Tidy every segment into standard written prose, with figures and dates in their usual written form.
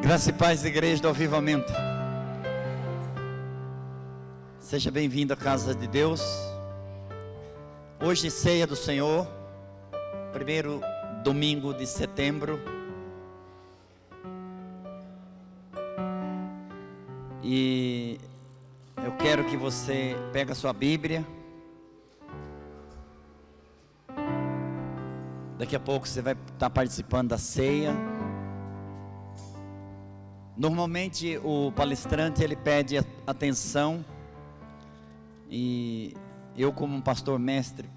Graça e paz, igreja do Avivamento. Seja bem-vindo à casa de Deus. Hoje, ceia do Senhor, primeiro domingo de setembro. E eu quero que você pegue a sua Bíblia. Daqui a pouco você vai estar participando da ceia. Normalmente o palestrante ele pede atenção, e eu, como um pastor mestre,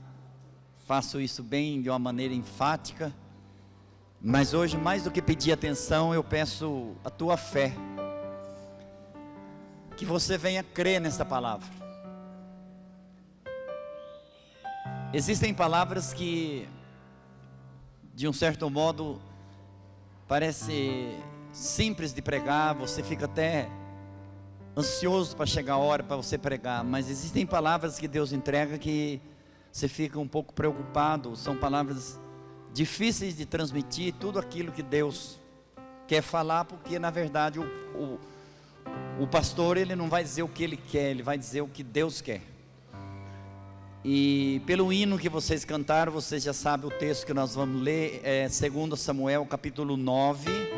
faço isso bem, de uma maneira enfática. Mas hoje, mais do que pedir atenção, eu peço a tua fé, que você venha crer nessa palavra. Existem palavras que, de um certo modo, parece simples de pregar, você fica até ansioso para chegar a hora para você pregar, mas existem palavras que Deus entrega que você fica um pouco preocupado. São palavras difíceis de transmitir tudo aquilo que Deus quer falar, porque na verdade o pastor ele não vai dizer o que ele quer, ele vai dizer o que Deus quer. E pelo hino que vocês cantaram, vocês já sabem o texto que nós vamos ler, é 2 Samuel capítulo 9.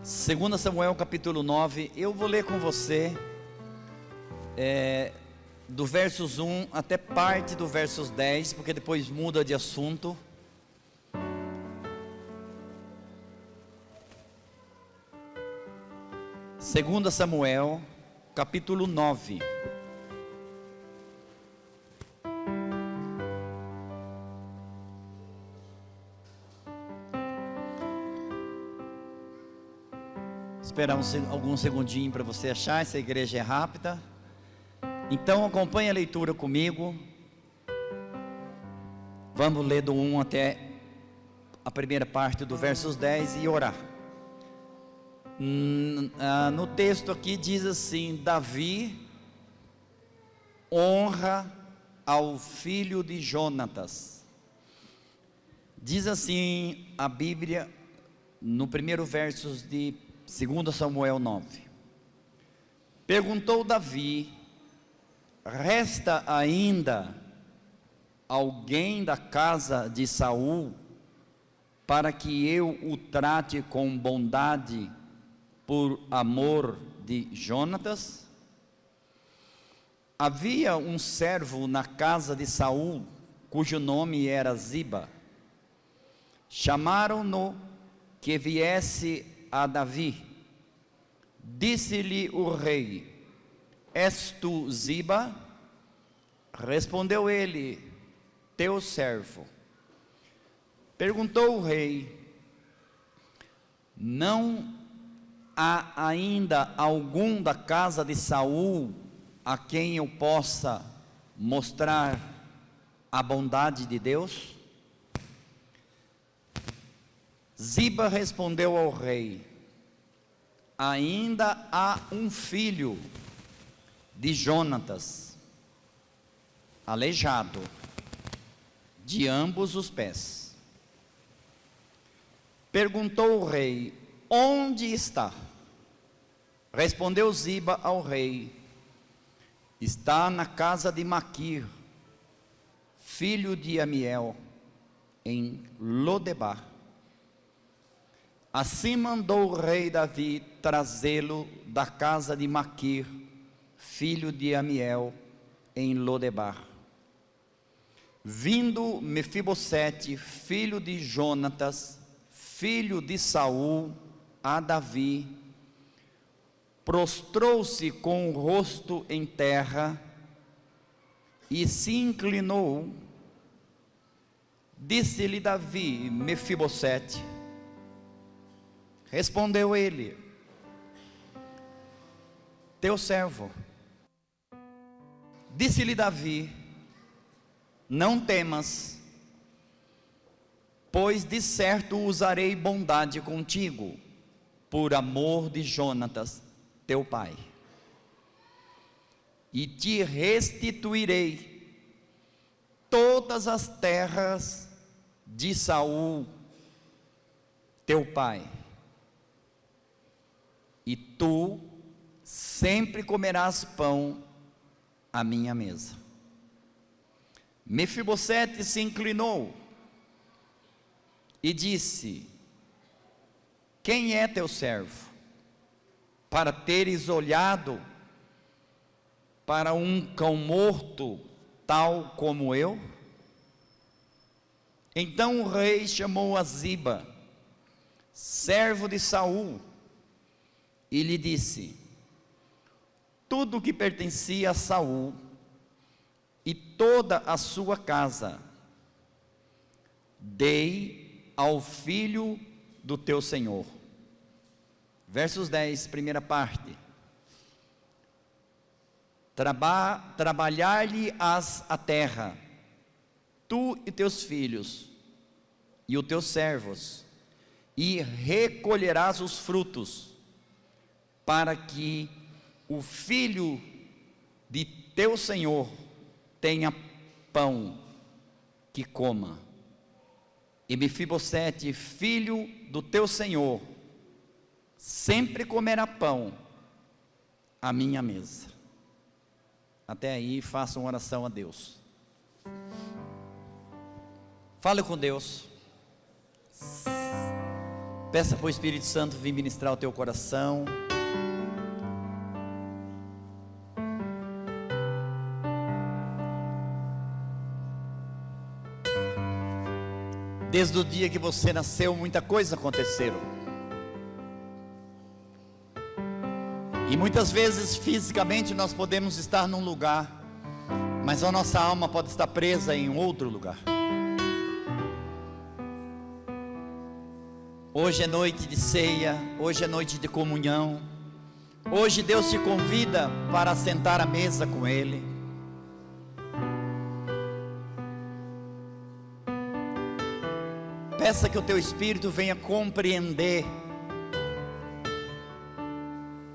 2 Samuel capítulo 9, eu vou ler com você do versos 1 até parte do versos 10, porque depois muda de assunto. Segunda Samuel capítulo 9. Esperar alguns segundinhos para você achar. Essa igreja é rápida. Então acompanhe a leitura comigo. Vamos ler do 1 até a primeira parte do versos 10 e orar. No texto aqui diz assim: Davi honra ao filho de Jonatas. Diz assim a Bíblia no primeiro versos de 2 Samuel 9. Perguntou Davi: resta ainda alguém da casa de Saul para que eu o trate com bondade por amor de Jonatas? Havia um servo na casa de Saul, cujo nome era Ziba. Chamaram-no que viesse a Davi. Disse-lhe o rei: és tu Ziba? Respondeu ele: teu servo. Perguntou o rei: não há ainda algum da casa de Saul a quem eu possa mostrar a bondade de Deus? Ziba respondeu ao rei: ainda há um filho de Jonatas, aleijado de ambos os pés. Perguntou o rei: onde está? Respondeu Ziba ao rei: está na casa de Maquir, filho de Amiel, em Lodebar. Assim mandou o rei Davi trazê-lo da casa de Maquir, filho de Amiel, em Lodebar. Vindo Mefibosete, filho de Jonatas, filho de Saul, a Davi, prostrou-se com o rosto em terra e se inclinou. Disse-lhe Davi: Mefibosete. Respondeu ele: teu servo. Disse-lhe Davi: não temas, pois de certo usarei bondade contigo, por amor de Jonatas, teu pai. E te restituirei todas as terras de Saul, teu pai, e tu sempre comerás pão à minha mesa. Mefibosete se inclinou e disse: quem é teu servo, para teres olhado para um cão morto, tal como eu? Então o rei chamou a Ziba, servo de Saul, e lhe disse: tudo que pertencia a Saul e toda a sua casa dei ao filho do teu senhor. Versos 10, primeira parte. Trabalhar-lhe-ás a terra, tu e teus filhos, e os teus servos, e recolherás os frutos, para que o filho de teu senhor tenha pão que coma. E Mefibosete, filho do teu senhor, sempre comerá pão à minha mesa. Até aí, faça uma oração a Deus. Fale com Deus. Peça para o Espírito Santo vir ministrar o teu coração. Desde o dia que você nasceu, muita coisa aconteceram. E muitas vezes, fisicamente, nós podemos estar num lugar, mas a nossa alma pode estar presa em outro lugar. Hoje é noite de ceia, hoje é noite de comunhão. Hoje Deus te convida para sentar à mesa com Ele. Peça que o teu espírito venha compreender,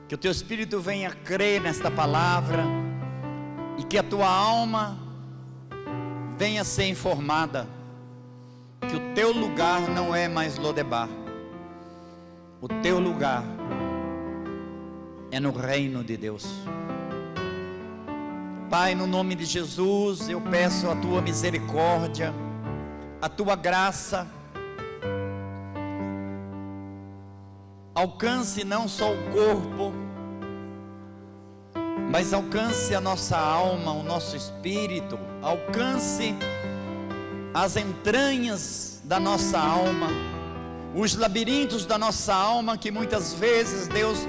que o teu espírito venha crer nesta palavra, e que a tua alma venha ser informada, que o teu lugar não é mais Lodebar, o teu lugar é no reino de Deus. Pai, no nome de Jesus, eu peço a tua misericórdia, a tua graça, alcance não só o corpo, mas alcance a nossa alma, o nosso espírito, alcance as entranhas da nossa alma, os labirintos da nossa alma, que muitas vezes, Deus,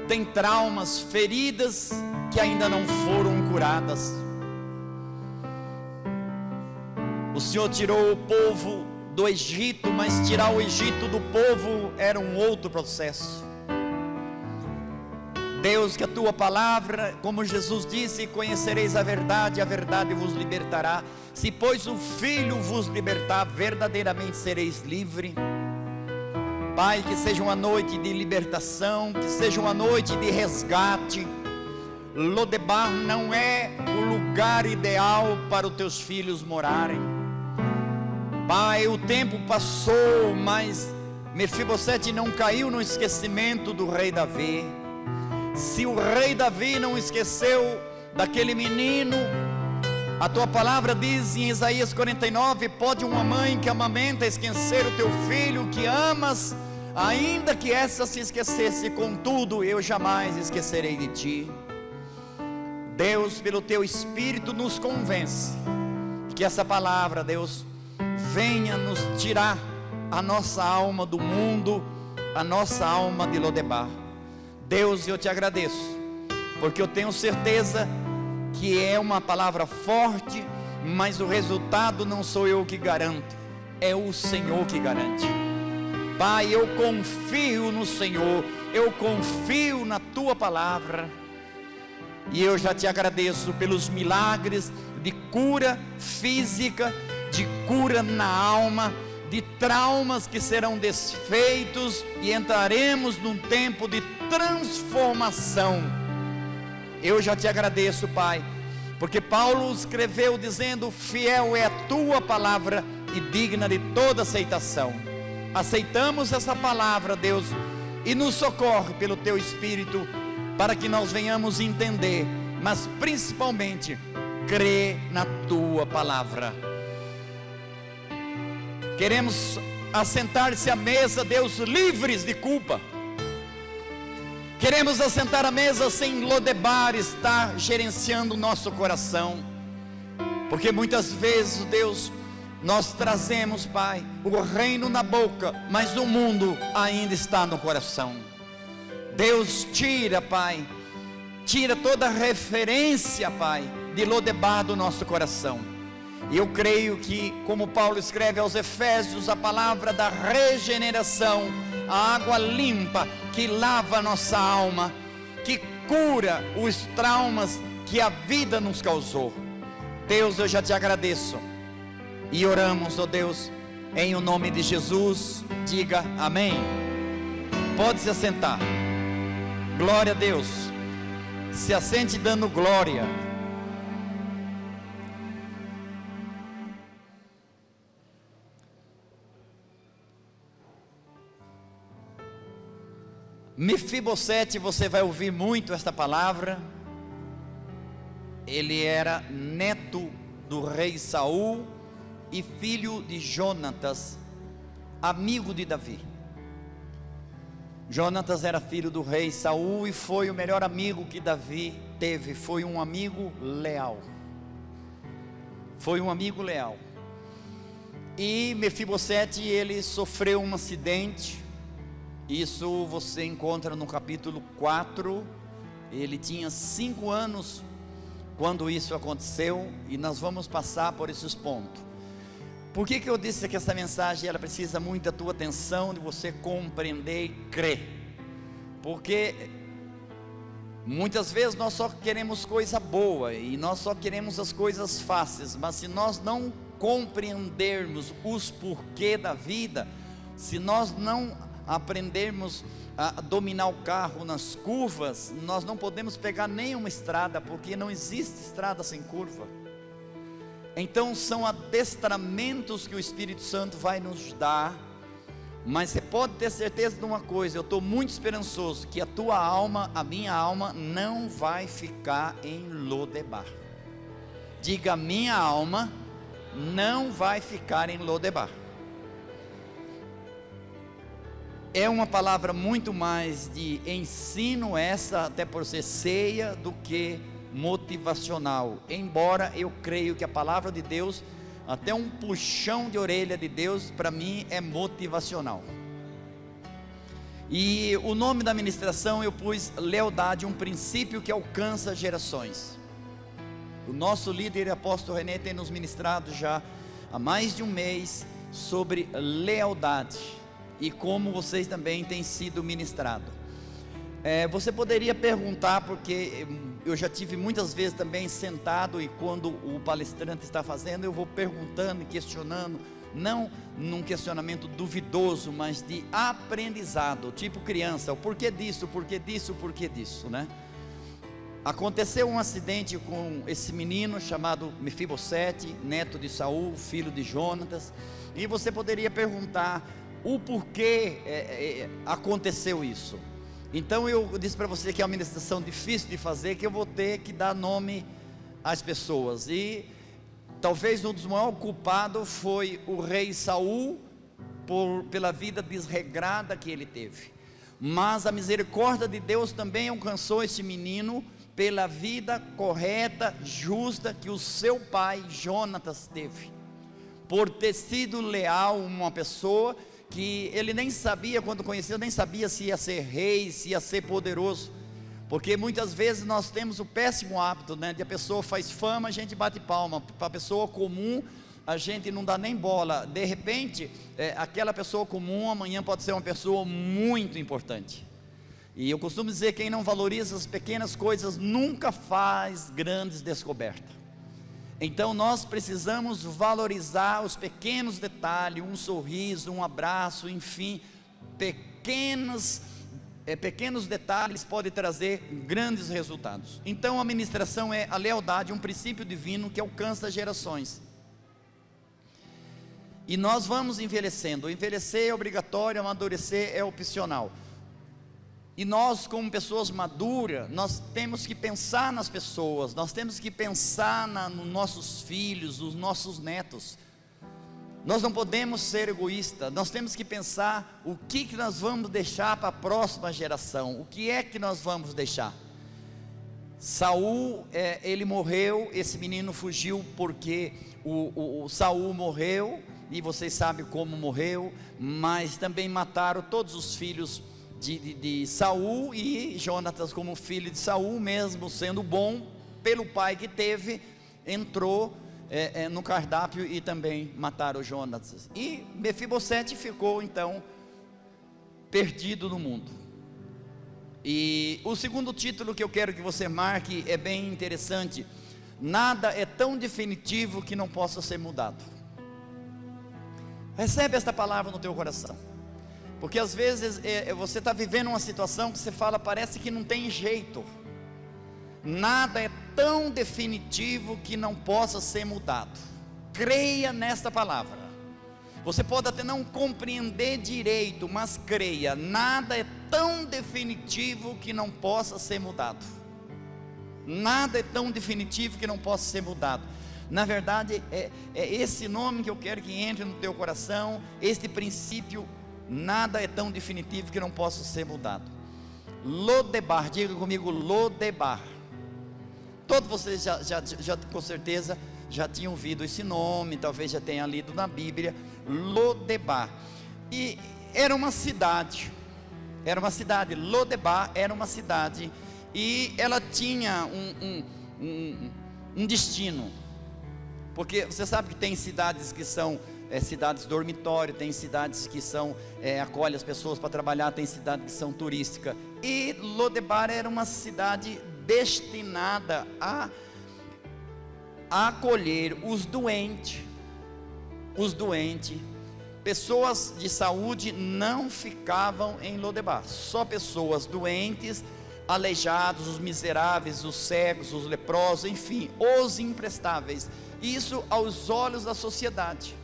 tem traumas, feridas que ainda não foram curadas. O Senhor tirou o povo do Egito, mas tirar o Egito do povo era um outro processo. Deus, que a tua palavra, como Jesus disse, conhecereis a verdade vos libertará. Se pois o Filho vos libertar, verdadeiramente sereis livres. Pai, que seja uma noite de libertação, que seja uma noite de resgate. Lodebar não é o lugar ideal para os teus filhos morarem. Pai, o tempo passou, mas Mefibosete não caiu no esquecimento do rei Davi. Se o rei Davi não esqueceu daquele menino, a tua palavra diz em Isaías 49, pode uma mãe que amamenta esquecer o teu filho que amas, ainda que essa se esquecesse, contudo eu jamais esquecerei de ti. Deus, pelo teu Espírito nos convence, que essa palavra, Deus, venha nos tirar a nossa alma do mundo, a nossa alma de Lodebar. Deus, eu te agradeço, porque eu tenho certeza que é uma palavra forte, mas o resultado não sou eu que garanto, é o Senhor que garante. Pai, eu confio no Senhor, eu confio na tua palavra, e eu já te agradeço pelos milagres de cura física, de cura na alma, de traumas que serão desfeitos, e entraremos num tempo de transformação. Eu já te agradeço, Pai, porque Paulo escreveu dizendo: fiel é a tua palavra e digna de toda aceitação. Aceitamos essa palavra, Deus, e nos socorre pelo teu Espírito, para que nós venhamos entender, mas principalmente crer na tua palavra. Queremos assentar-se à mesa, Deus, livres de culpa. Queremos assentar à mesa sem Lodebar estar gerenciando o nosso coração, porque muitas vezes, Deus, nós trazemos, Pai, o reino na boca, mas o mundo ainda está no coração. Deus, tira, Pai, tira toda referência, Pai, de Lodebar do nosso coração. E eu creio que, como Paulo escreve aos Efésios, a palavra da regeneração, a água limpa que lava a nossa alma, que cura os traumas que a vida nos causou. Deus, eu já te agradeço e oramos, ó Deus, em o nome de Jesus. Diga amém. Pode se assentar. Glória a Deus. Se assente dando glória. Mefibosete, você vai ouvir muito esta palavra. Ele era neto do rei Saul e filho de Jonatas, amigo de Davi. Jonatas era filho do rei Saul e foi o melhor amigo que Davi teve. Foi um amigo leal. Foi um amigo leal. E Mefibosete, ele sofreu um acidente. Isso você encontra no capítulo 4. Ele tinha 5 anos quando isso aconteceu, e nós vamos passar por esses pontos. Por que eu disse que essa mensagem ela precisa muito da tua atenção, de você compreender e crer? Porque muitas vezes nós só queremos coisa boa, e nós só queremos as coisas fáceis, mas se nós não compreendermos os porquê da vida, se nós não aprendermos a dominar o carro nas curvas, nós não podemos pegar nenhuma estrada, porque não existe estrada sem curva. Então são adestramentos que o Espírito Santo vai nos dar. Mas você pode ter certeza de uma coisa: eu estou muito esperançoso que a tua alma, a minha alma, não vai ficar em Lodebar. Diga: minha alma não vai ficar em Lodebar. É uma palavra muito mais de ensino essa, até por ser ceia, do que motivacional. Embora eu creio que a palavra de Deus, até um puxão de orelha de Deus, para mim é motivacional. E o nome da ministração eu pus lealdade, um princípio que alcança gerações. O nosso líder, apóstolo René, tem nos ministrado já há mais de um mês sobre lealdade, e como vocês também têm sido ministrados. Você poderia perguntar, porque eu já tive muitas vezes também sentado, e quando o palestrante está fazendo, eu vou perguntando e questionando, não num questionamento duvidoso, mas de aprendizado, tipo criança: o porquê disso, o porquê disso, o porquê disso, né? Aconteceu um acidente com esse menino chamado Mefibosete, neto de Saul, filho de Jonatas, e você poderia perguntar o porquê aconteceu isso. Então eu disse para você que é uma ministração difícil de fazer, que eu vou ter que dar nome às pessoas, e talvez um dos maiores culpados foi o rei Saul, pela vida desregrada que ele teve. Mas a misericórdia de Deus também alcançou esse menino pela vida correta, justa, que o seu pai Jonatas teve, por ter sido leal, uma pessoa que ele nem sabia, quando conheceu, nem sabia se ia ser rei, se ia ser poderoso. Porque muitas vezes nós temos o péssimo hábito, né, de a pessoa faz fama, a gente bate palma. Para a pessoa comum, a gente não dá nem bola. De repente, aquela pessoa comum amanhã pode ser uma pessoa muito importante. E eu costumo dizer: quem não valoriza as pequenas coisas nunca faz grandes descobertas. Então nós precisamos valorizar os pequenos detalhes, um sorriso, um abraço, enfim, pequenas pequenos detalhes podem trazer grandes resultados. Então a ministração é a lealdade, um princípio divino que alcança gerações. E nós vamos envelhecendo. Envelhecer é obrigatório, amadurecer é opcional. E nós, como pessoas maduras, nós temos que pensar nas pessoas, nós temos que pensar nos nossos filhos, nos nossos netos. Nós não podemos ser egoístas, nós temos que pensar o que nós vamos deixar para a próxima geração, o que é que nós vamos deixar. Saul, ele morreu, esse menino fugiu porque o Saul morreu, e vocês sabem como morreu, mas também mataram todos os filhos de Saul, e Jonatas, como filho de Saul, mesmo sendo bom, pelo pai que teve, entrou no cardápio e também mataram Jonatas. E Mefibosete ficou então perdido no mundo. E o segundo título que eu quero que você marque é bem interessante: nada é tão definitivo que não possa ser mudado. Recebe esta palavra no teu coração, porque às vezes você está vivendo uma situação que você fala, parece que não tem jeito. Nada é tão definitivo que não possa ser mudado. Creia nesta palavra. Você pode até não compreender direito, mas creia, nada é tão definitivo que não possa ser mudado. Nada é tão definitivo que não possa ser mudado. Na verdade, é esse nome que eu quero que entre no teu coração, este princípio: nada é tão definitivo que não possa ser mudado. Lodebar, diga comigo, Lodebar. Todos vocês já com certeza já tinham ouvido esse nome, talvez já tenham lido na Bíblia. Lodebar, e era uma cidade, Lodebar era uma cidade, e ela tinha um destino. Porque você sabe que tem cidades que são cidades dormitório, tem cidades que são acolhem as pessoas para trabalhar, tem cidades que são turísticas. E Lodebar era uma cidade destinada a acolher os doentes. Pessoas de saúde não ficavam em Lodebar, só pessoas doentes, aleijados, os miseráveis, os cegos, os leprosos, enfim, os imprestáveis. Isso aos olhos da sociedade.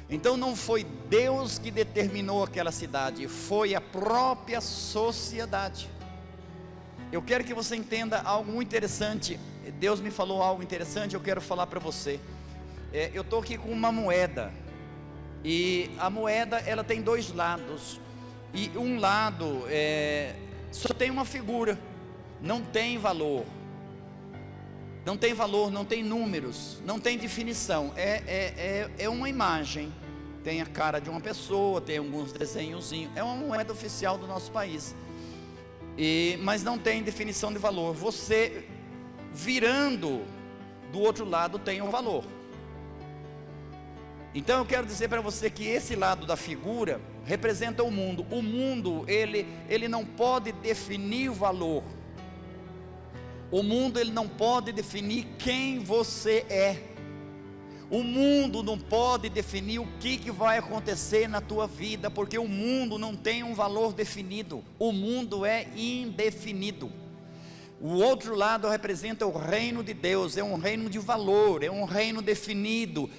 Então não foi Deus que determinou aquela cidade, foi a própria sociedade. Eu quero que você entenda algo muito interessante. Deus me falou algo interessante, eu quero falar para você. Eu estou aqui com uma moeda, e a moeda ela tem dois lados, e um lado só tem uma figura, não tem valor, não tem números, não tem definição, é uma imagem, tem a cara de uma pessoa, tem alguns desenhozinhos, é uma moeda oficial do nosso país, mas não tem definição de valor. Você virando do outro lado tem um valor. Então eu quero dizer para você que esse lado da figura representa o mundo. O mundo, ele não pode definir o valor. O mundo, ele não pode definir quem você é. O mundo não pode definir o que vai acontecer na tua vida, porque o mundo não tem um valor definido. O mundo é indefinido. O outro lado representa o reino de Deus, é um reino de valor, é um reino definido.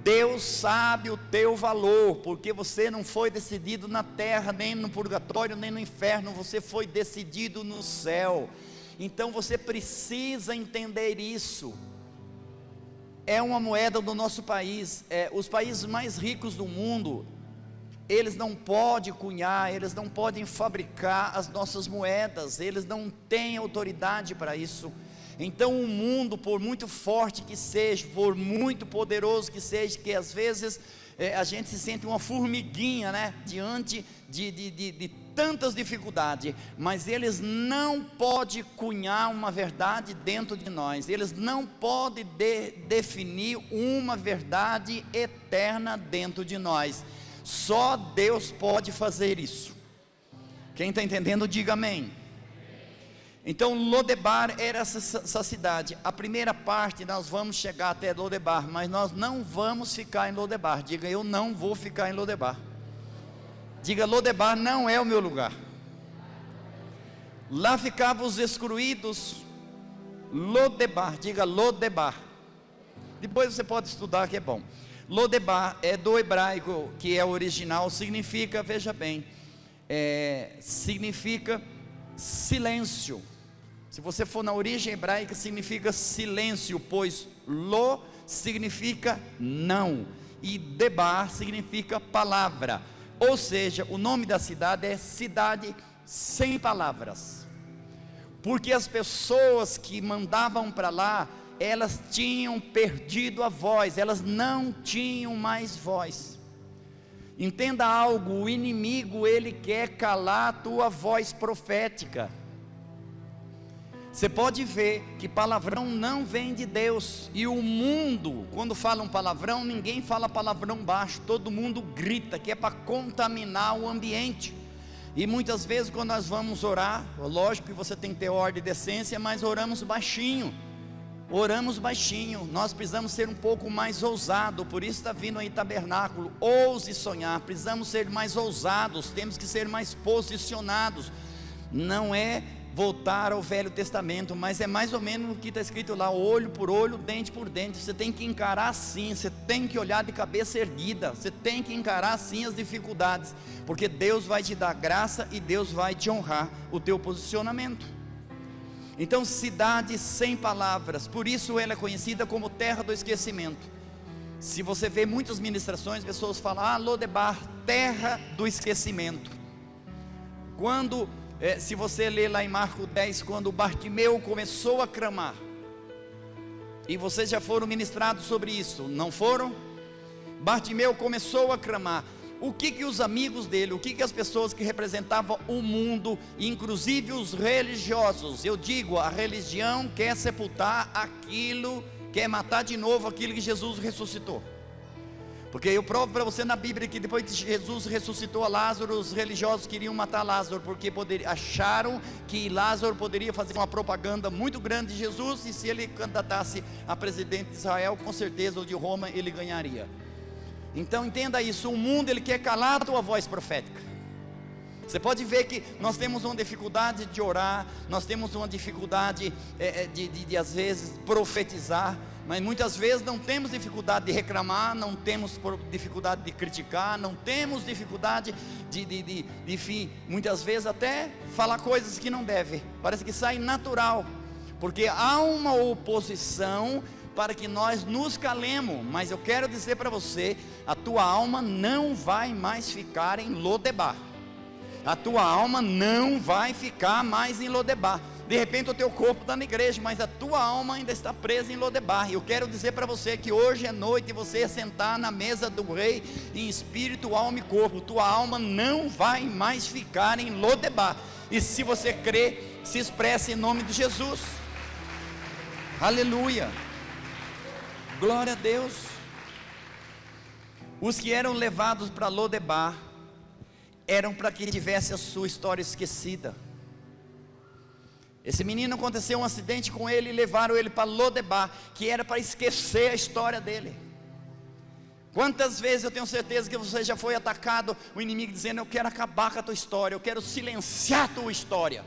Deus sabe o teu valor, porque você não foi decidido na terra, nem no purgatório, nem no inferno, você foi decidido no céu. Então você precisa entender isso. É uma moeda do nosso país. Os países mais ricos do mundo, eles não podem cunhar, eles não podem fabricar as nossas moedas, eles não têm autoridade para isso. Então o mundo, por muito forte que seja, por muito poderoso que seja, que às vezes a gente se sente uma formiguinha, né, diante de tantas dificuldades, mas eles não podem cunhar uma verdade dentro de nós, eles não podem definir uma verdade eterna dentro de nós. Só Deus pode fazer isso. Quem está entendendo, diga amém. Então Lodebar era essa cidade. A primeira parte nós vamos chegar até Lodebar, mas nós não vamos ficar em Lodebar. Diga, eu não vou ficar em Lodebar. Diga, Lodebar não é o meu lugar. Lá ficavam os excluídos. Lodebar, diga Lodebar. Depois você pode estudar que é bom. Lodebar é do hebraico, que é original, significa, veja bem, significa silêncio. Se você for na origem hebraica, significa silêncio, pois lo significa não, e debar significa palavra. Ou seja, o nome da cidade é cidade sem palavras, porque as pessoas que mandavam para lá, elas tinham perdido a voz, elas não tinham mais voz. Entenda algo, o inimigo, ele quer calar a tua voz profética. Você pode ver que palavrão não vem de Deus, e o mundo, quando fala um palavrão, ninguém fala palavrão baixo, todo mundo grita, que é para contaminar o ambiente. E muitas vezes quando nós vamos orar, lógico que você tem que ter ordem e decência, mas oramos baixinho, nós precisamos ser um pouco mais ousados, por isso está vindo aí tabernáculo, ouse sonhar, precisamos ser mais ousados, temos que ser mais posicionados, não é voltar ao Velho Testamento, mas é mais ou menos o que está escrito lá, olho por olho, dente por dente. Você tem que encarar assim, você tem que olhar de cabeça erguida, você tem que encarar assim as dificuldades, porque Deus vai te dar graça e Deus vai te honrar o teu posicionamento. Então, cidade sem palavras, por isso ela é conhecida como terra do esquecimento. Se você vê muitas ministrações, pessoas falam, Lodebar, terra do esquecimento. Quando se você ler lá em Marcos 10, quando Bartimeu começou a clamar, e vocês já foram ministrados sobre isso, não foram? Bartimeu começou a clamar. O que os amigos dele, o que as pessoas que representavam o mundo, inclusive os religiosos, eu digo, a religião quer sepultar aquilo, quer matar de novo aquilo que Jesus ressuscitou. Porque eu provo para você na Bíblia que depois que Jesus ressuscitou a Lázaro, os religiosos queriam matar Lázaro, porque acharam que Lázaro poderia fazer uma propaganda muito grande de Jesus, e se ele candidatasse a presidente de Israel, com certeza, ou de Roma, ele ganharia. Então entenda isso, o mundo ele quer calar a tua voz profética. Você pode ver que nós temos uma dificuldade de orar, nós temos uma dificuldade de às vezes profetizar, mas muitas vezes não temos dificuldade de reclamar, não temos dificuldade de criticar, não temos dificuldade enfim, muitas vezes até falar coisas que não deve, parece que sai natural, porque há uma oposição para que nós nos calemos. Mas eu quero dizer para você, a tua alma não vai mais ficar em Lodebar, a tua alma não vai ficar mais em Lodebar. De repente o teu corpo está na igreja, mas a tua alma ainda está presa em Lodebar. E eu quero dizer para você que hoje é noite você sentar na mesa do rei em espírito, alma e corpo. Tua alma não vai mais ficar em Lodebar. E se você crê, se expresse em nome de Jesus. Aleluia, glória a Deus. Os que eram levados para Lodebar eram para que tivesse a sua história esquecida. Esse menino, aconteceu um acidente com ele e levaram ele para Lodebar, que era para esquecer a história dele. Quantas vezes eu tenho certeza que você já foi atacado, o inimigo dizendo, eu quero acabar com a tua história, eu quero silenciar a tua história.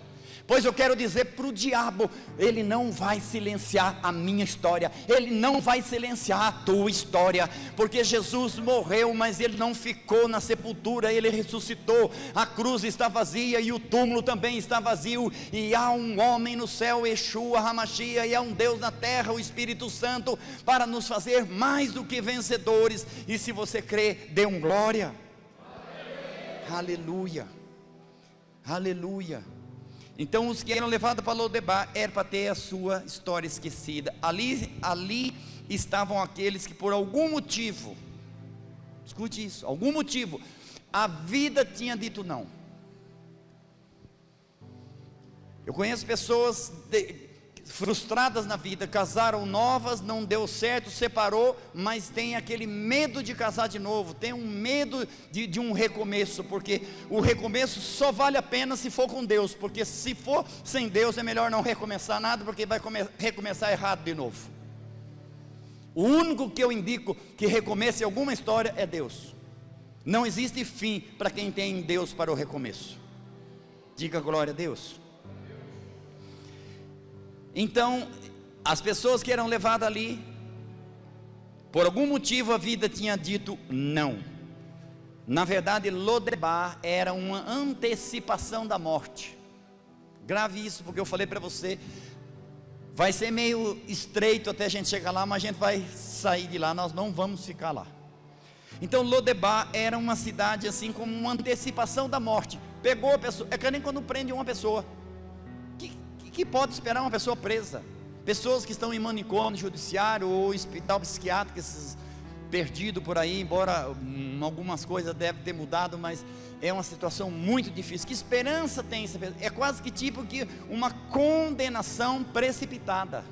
Pois eu quero dizer para o diabo, ele não vai silenciar a minha história, ele não vai silenciar a tua história, porque Jesus morreu, mas ele não ficou na sepultura, ele ressuscitou, a cruz está vazia e o túmulo também está vazio, e há um homem no céu, Yeshua HaMashiach, e há um Deus na terra, o Espírito Santo, para nos fazer mais do que vencedores. E se você crê, dê um glória. Aleluia, aleluia. Então os que eram levados para Lodebar era para ter a sua história esquecida. Ali estavam aqueles que por algum motivo, escute isso, algum motivo, a vida tinha dito não. Eu conheço pessoas frustradas na vida, casaram novas, não deu certo, separou, mas tem aquele medo de casar de novo, tem um medo de um recomeço, porque o recomeço só vale a pena se for com Deus, porque se for sem Deus é melhor não recomeçar nada, porque vai recomeçar errado de novo. O único que eu indico que recomece alguma história é Deus. Não existe fim para quem tem Deus para o recomeço. Diga glória a Deus. Então, as pessoas que eram levadas ali, por algum motivo a vida tinha dito não. Na verdade, Lodebar era uma antecipação da morte. Grave isso, porque eu falei para você, vai ser meio estreito até a gente chegar lá, mas a gente vai sair de lá, nós não vamos ficar lá. Então Lodebar era uma cidade assim como uma antecipação da morte. Pegou a pessoa, é que nem quando prende uma pessoa. Que pode esperar uma pessoa presa? Pessoas que estão em manicômio judiciário ou hospital psiquiátrico, esses perdidos por aí, embora algumas coisas devem ter mudado, mas é uma situação muito difícil. Que esperança tem essa pessoa? É quase que tipo que uma condenação precipitada.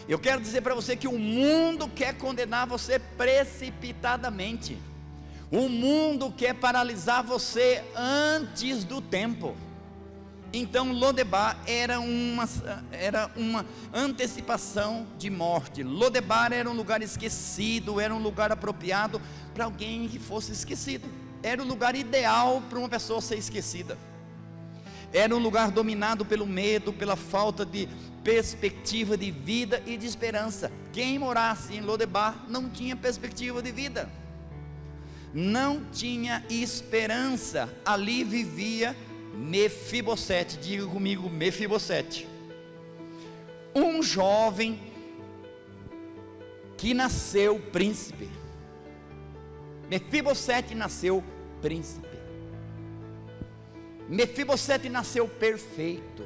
Eu quero dizer para você que o mundo quer condenar você precipitadamente. O mundo quer paralisar você antes do tempo. Então Lodebar era uma antecipação de morte. Lodebar era um lugar esquecido, era um lugar apropriado para alguém que fosse esquecido. Era o lugar ideal para uma pessoa ser esquecida. Era um lugar dominado pelo medo, pela falta de perspectiva de vida e de esperança. Quem morasse em Lodebar não tinha perspectiva de vida, não tinha esperança. Ali vivia Mefibosete. Diga comigo, Mefibosete, um jovem que nasceu príncipe. Mefibosete nasceu príncipe. Mefibosete nasceu perfeito.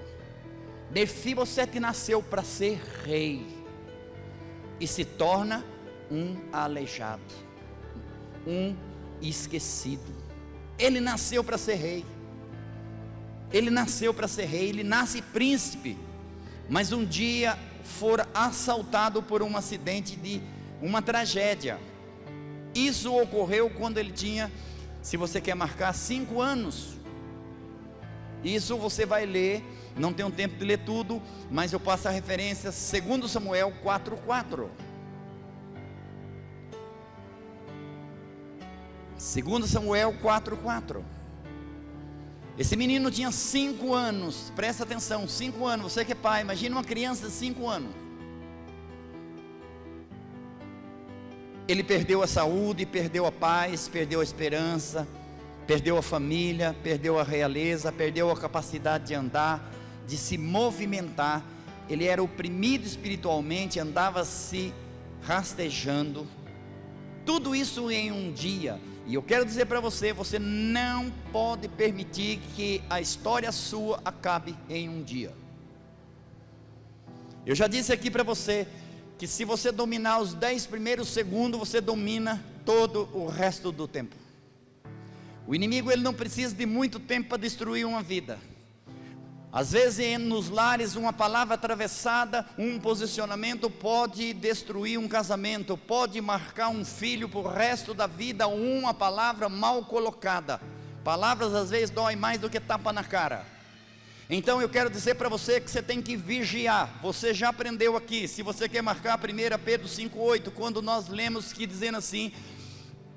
Mefibosete nasceu para ser rei e se torna um aleijado, um esquecido. Ele nasceu para ser rei. Ele nasceu para ser rei, ele nasce príncipe, mas um dia for assaltado por um acidente de uma tragédia. Isso ocorreu quando ele tinha, se você quer marcar, 5 anos. Isso você vai ler, não tenho tempo de ler tudo, mas eu passo a referência, 2 Samuel 4:4. 2 Samuel 4:4. Esse menino tinha 5 anos, presta atenção, 5 anos, você que é pai, imagina uma criança de 5 anos. Ele perdeu a saúde, perdeu a paz, perdeu a esperança, perdeu a família, perdeu a realeza, perdeu a capacidade de andar, de se movimentar. Ele era oprimido espiritualmente, andava se rastejando. Tudo isso em um dia. E eu quero dizer para você, você não pode permitir que a história sua acabe em um dia. Eu já disse aqui para você, que se você dominar os 10 primeiros segundos, você domina todo o resto do tempo. O inimigo, ele não precisa de muito tempo para destruir uma vida. Às vezes nos lares uma palavra atravessada, um posicionamento pode destruir um casamento, pode marcar um filho para o resto da vida, uma palavra mal colocada. Palavras às vezes doem mais do que tapa na cara. Então eu quero dizer para você que você tem que vigiar. Você já aprendeu aqui, se você quer marcar 1 Pedro 5:8, quando nós lemos que dizendo assim,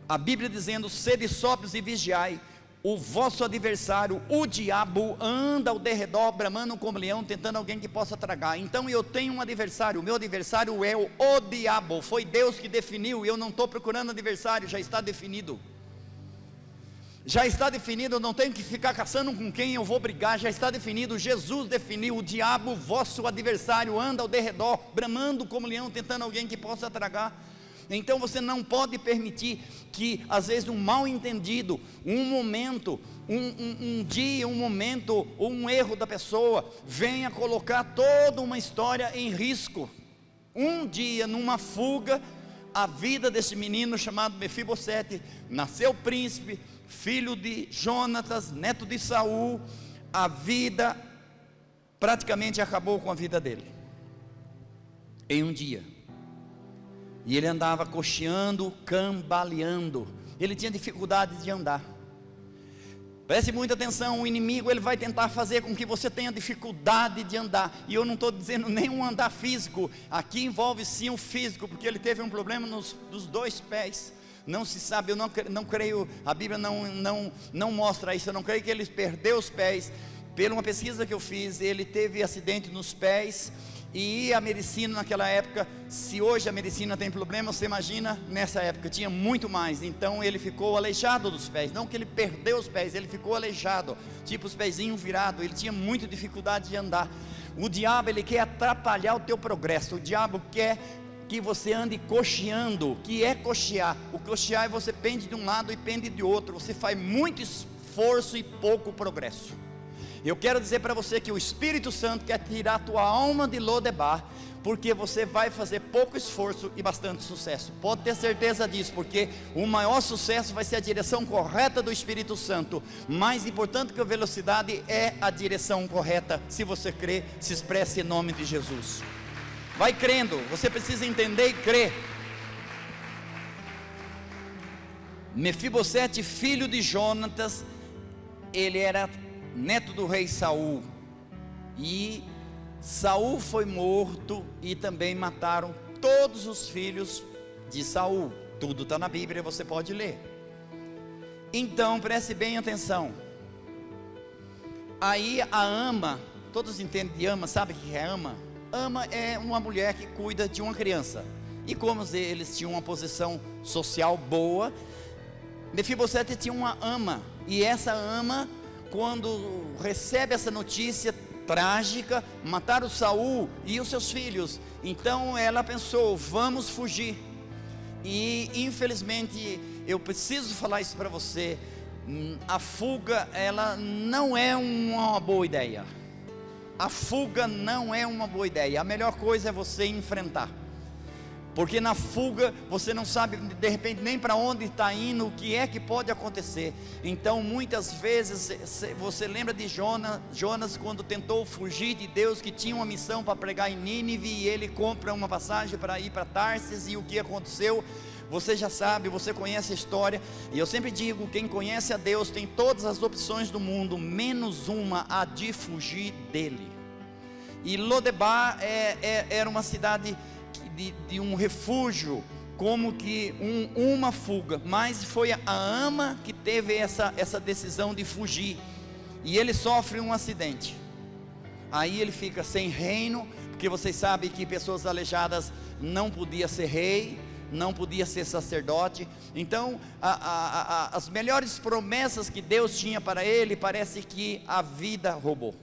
a Bíblia dizendo, sede sóbrios e vigiai, o vosso adversário, o diabo, anda ao derredor, bramando como leão, tentando alguém que possa tragar. Então eu tenho um adversário, o meu adversário é o diabo. Foi Deus que definiu, eu não estou procurando adversário, já está definido. Já está definido, eu não tenho que ficar caçando com quem eu vou brigar, já está definido. Jesus definiu, o diabo, vosso adversário, anda ao derredor, bramando como leão, tentando alguém que possa tragar. Então você não pode permitir que às vezes um mal entendido, um momento, um dia, um momento, ou um erro da pessoa, venha colocar toda uma história em risco. Um dia, numa fuga, a vida desse menino chamado Mefibosete, nasceu príncipe, filho de Jonatas, neto de Saul. A vida praticamente acabou com a vida dele, em um dia. E ele andava cocheando, cambaleando. Ele tinha dificuldade de andar. Preste muita atenção, o inimigo, ele vai tentar fazer com que você tenha dificuldade de andar. E eu não estou dizendo nenhum andar físico. Aqui envolve sim o físico, porque ele teve um problema dos 2 pés. Não se sabe, eu não creio, a Bíblia não mostra isso. Eu não creio que ele perdeu os pés. Pela uma pesquisa que eu fiz, ele teve acidente nos pés. E a medicina naquela época, se hoje a medicina tem problema, você imagina, nessa época tinha muito mais. Então ele ficou aleijado dos pés, não que ele perdeu os pés, ele ficou aleijado, tipo os pezinhos virados, ele tinha muita dificuldade de andar. O diabo, ele quer atrapalhar o teu progresso, o diabo quer que você ande cocheando. Que é cochear? O cochear é você pende de um lado e pende de outro, você faz muito esforço e pouco progresso. Eu quero dizer para você que o Espírito Santo quer tirar a tua alma de Lodebar, porque você vai fazer pouco esforço e bastante sucesso. Pode ter certeza disso, porque o maior sucesso vai ser a direção correta do Espírito Santo. Mais importante que a velocidade é a direção correta. Se você crê, se expresse em nome de Jesus. Vai crendo, você precisa entender e crer. Mefibosete, filho de Jonatas, ele era neto do rei Saul, e Saul foi morto, e também mataram todos os filhos de Saul. Tudo está na Bíblia, você pode ler. Então preste bem atenção. Aí a ama, todos entendem de ama, sabe o que é ama? Ama é uma mulher que cuida de uma criança, e como eles tinham uma posição social boa, Mefibosete tinha uma ama, e essa ama, quando recebe essa notícia trágica, mataram Saul e os seus filhos, então ela pensou, vamos fugir. E infelizmente, eu preciso falar isso para você, a fuga, ela não é uma boa ideia. A fuga não é uma boa ideia. A melhor coisa é você enfrentar, porque na fuga você não sabe de repente nem para onde está indo, o que é que pode acontecer. Então muitas vezes você lembra de Jonas quando tentou fugir de Deus, que tinha uma missão para pregar em Nínive, e ele compra uma passagem para ir para Tarsis, e o que aconteceu? Você já sabe, você conhece a história. E eu sempre digo, quem conhece a Deus tem todas as opções do mundo, menos uma, a de fugir dele. E Lodebar era uma cidade de um refúgio, como que uma fuga, mas foi a ama que teve essa decisão de fugir, e ele sofre um acidente, aí ele fica sem reino, porque vocês sabem que pessoas aleijadas não podia ser rei, não podia ser sacerdote. Então as melhores promessas que Deus tinha para ele, parece que a vida roubou.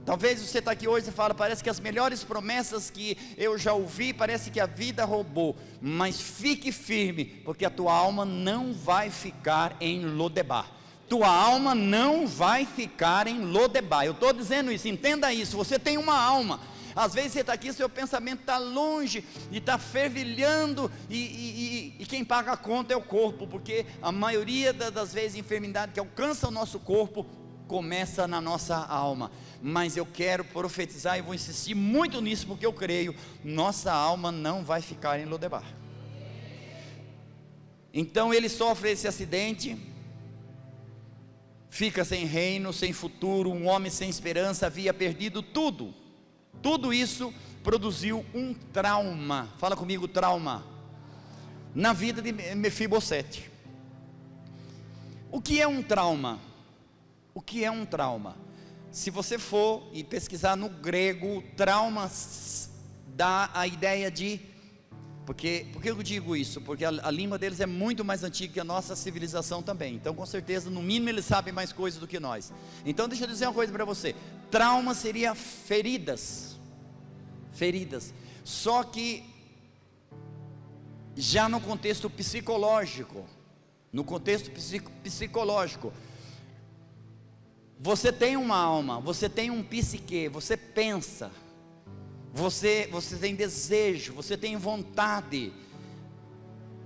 Talvez você está aqui hoje e fala, parece que as melhores promessas que eu já ouvi, parece que a vida roubou. Mas fique firme, porque a tua alma não vai ficar em Lodebar. Tua alma não vai ficar em Lodebar. Eu estou dizendo isso, entenda isso, você tem uma alma. Às vezes você está aqui, seu pensamento está longe, e está fervilhando, e quem paga a conta é o corpo, porque a maioria das vezes a enfermidade que alcança o nosso corpo, começa na nossa alma. Mas eu quero profetizar, e vou insistir muito nisso, porque eu creio, nossa alma não vai ficar em Lodebar. Então ele sofre esse acidente, fica sem reino, sem futuro, um homem sem esperança, havia perdido tudo. Tudo isso produziu um trauma, fala comigo, trauma, na vida de Mefibosete. O que é um trauma? O que é um trauma? Se você for e pesquisar no grego, trauma dá a ideia de, por que eu digo isso? Porque a língua deles é muito mais antiga que a nossa civilização também, então com certeza, no mínimo eles sabem mais coisas do que nós. Então deixa eu dizer uma coisa para você, trauma seria feridas, só que já no contexto psicológico, você tem uma alma, você tem um psique, você pensa, você tem desejo, você tem vontade.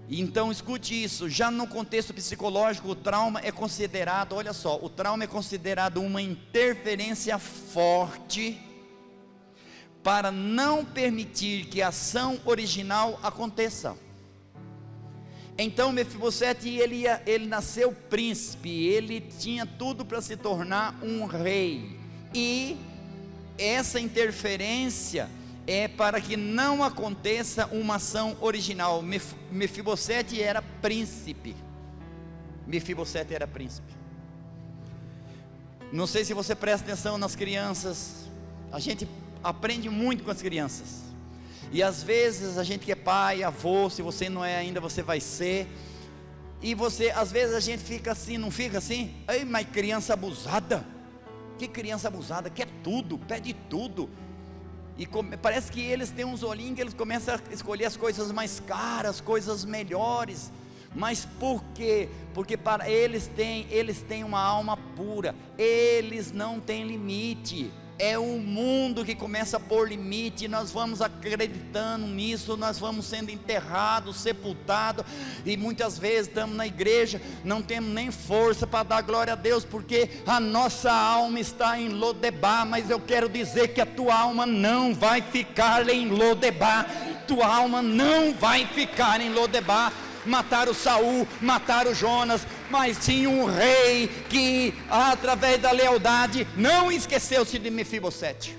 Então escute isso, já no contexto psicológico, o trauma é considerado, olha só, o trauma é considerado uma interferência forte para não permitir que a ação original aconteça. Então Mefibosete, ele nasceu príncipe, ele tinha tudo para se tornar um rei, e essa interferência é para que não aconteça uma ação original. Mefibosete era príncipe. Não sei se você presta atenção nas crianças, a gente aprende muito com as crianças. E às vezes a gente que é pai, avô, se você não é ainda, você vai ser. E você, às vezes a gente fica assim, não fica assim? Ei, mas criança abusada. Que criança abusada, quer tudo, pede tudo. E parece que eles têm uns olhinhos que eles começam a escolher as coisas mais caras, coisas melhores. Mas por quê? Porque para eles têm uma alma pura. Eles não têm limite. É o mundo que começa a pôr limite. Nós vamos acreditando nisso, nós vamos sendo enterrados, sepultados. E muitas vezes estamos na igreja, não temos nem força para dar glória a Deus, porque a nossa alma está em Lodebar. Mas eu quero dizer que a tua alma não vai ficar em Lodebar. Tua alma não vai ficar em Lodebar. Mataram Saul, mataram Jonas, mas tinha um rei que, através da lealdade, não esqueceu-se de Mefibosete.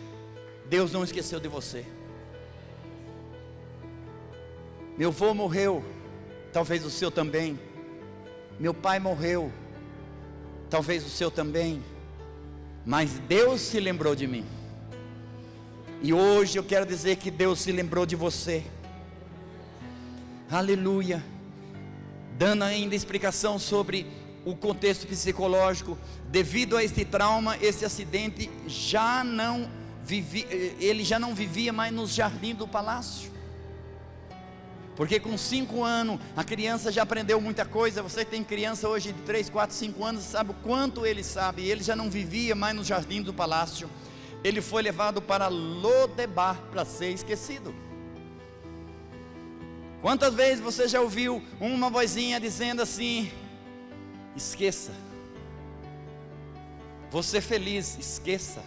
Deus não esqueceu de você. Meu avô morreu, talvez o seu também. Meu pai morreu, talvez o seu também. Mas Deus se lembrou de mim. E hoje eu quero dizer que Deus se lembrou de você. Aleluia. Dando ainda explicação sobre o contexto psicológico. Devido a este trauma, esse acidente, ele já não vivia mais nos jardins do palácio. Porque com 5 anos, a criança já aprendeu muita coisa. Você tem criança hoje de 3, 4, 5 anos, sabe o quanto ele sabe. Ele já não vivia mais nos jardins do palácio. Ele foi levado para Lodebar, para ser esquecido. Quantas vezes você já ouviu uma vozinha dizendo assim: esqueça, vou ser feliz, esqueça,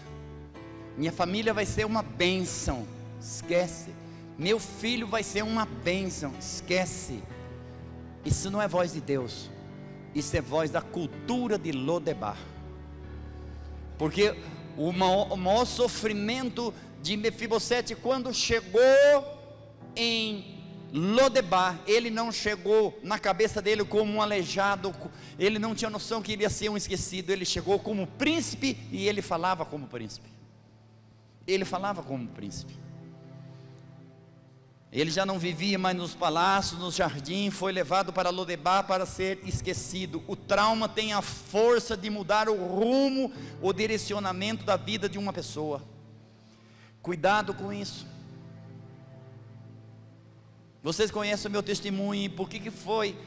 minha família vai ser uma bênção, esquece, meu filho vai ser uma bênção, esquece. Isso não é voz de Deus, isso é voz da cultura de Lodebar. Porque o maior sofrimento de Mefibosete, quando chegou em Lodebar, ele não chegou na cabeça dele como um aleijado, ele não tinha noção que iria ser um esquecido. Ele chegou como príncipe e ele falava como príncipe. Ele falava como príncipe. Ele já não vivia mais nos palácios, nos jardins, foi levado para Lodebar para ser esquecido. O trauma tem a força de mudar o rumo, o direcionamento da vida de uma pessoa. Cuidado com isso. Vocês conhecem o meu testemunho e por que foi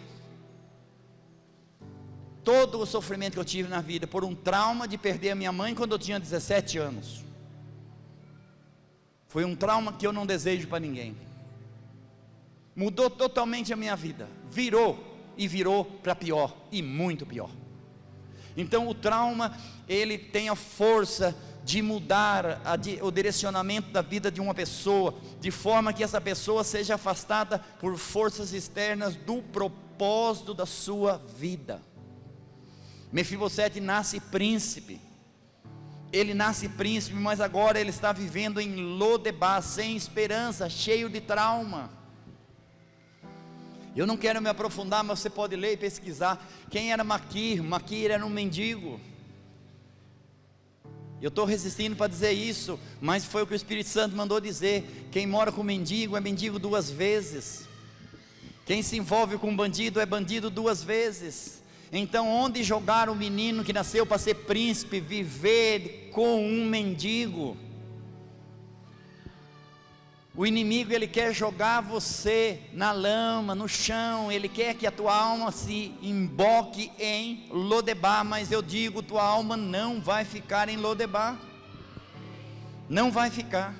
todo o sofrimento que eu tive na vida? Por um trauma de perder a minha mãe quando eu tinha 17 anos. Foi um trauma que eu não desejo para ninguém. Mudou totalmente a minha vida. Virou para pior, e muito pior. Então o trauma, ele tem a força de mudar o direcionamento da vida de uma pessoa, de forma que essa pessoa seja afastada por forças externas do propósito da sua vida. Mefibosete nasce príncipe. Ele nasce príncipe, mas agora ele está vivendo em Lodebar, sem esperança, cheio de trauma. Eu não quero me aprofundar, mas você pode ler e pesquisar. Quem era Maquir? Maquir era um mendigo. Eu estou resistindo para dizer isso, mas foi o que o Espírito Santo mandou dizer. Quem mora com mendigo é mendigo 2 vezes. Quem se envolve com bandido é bandido 2 vezes. Então onde jogar o menino que nasceu para ser príncipe, viver com um mendigo? O inimigo, ele quer jogar você na lama, no chão. Ele quer que a tua alma se emboque em Lodebar. Mas eu digo, tua alma não vai ficar em Lodebar. Não vai ficar.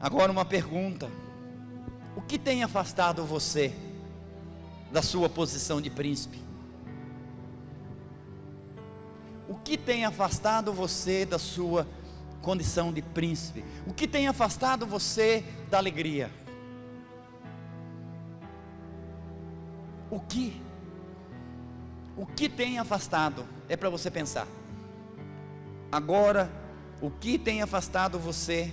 Agora uma pergunta: o que tem afastado você da sua posição de príncipe? O que tem afastado você da sua condição de príncipe? O que tem afastado você da alegria? O que tem afastado? É para você pensar. Agora, o que tem afastado você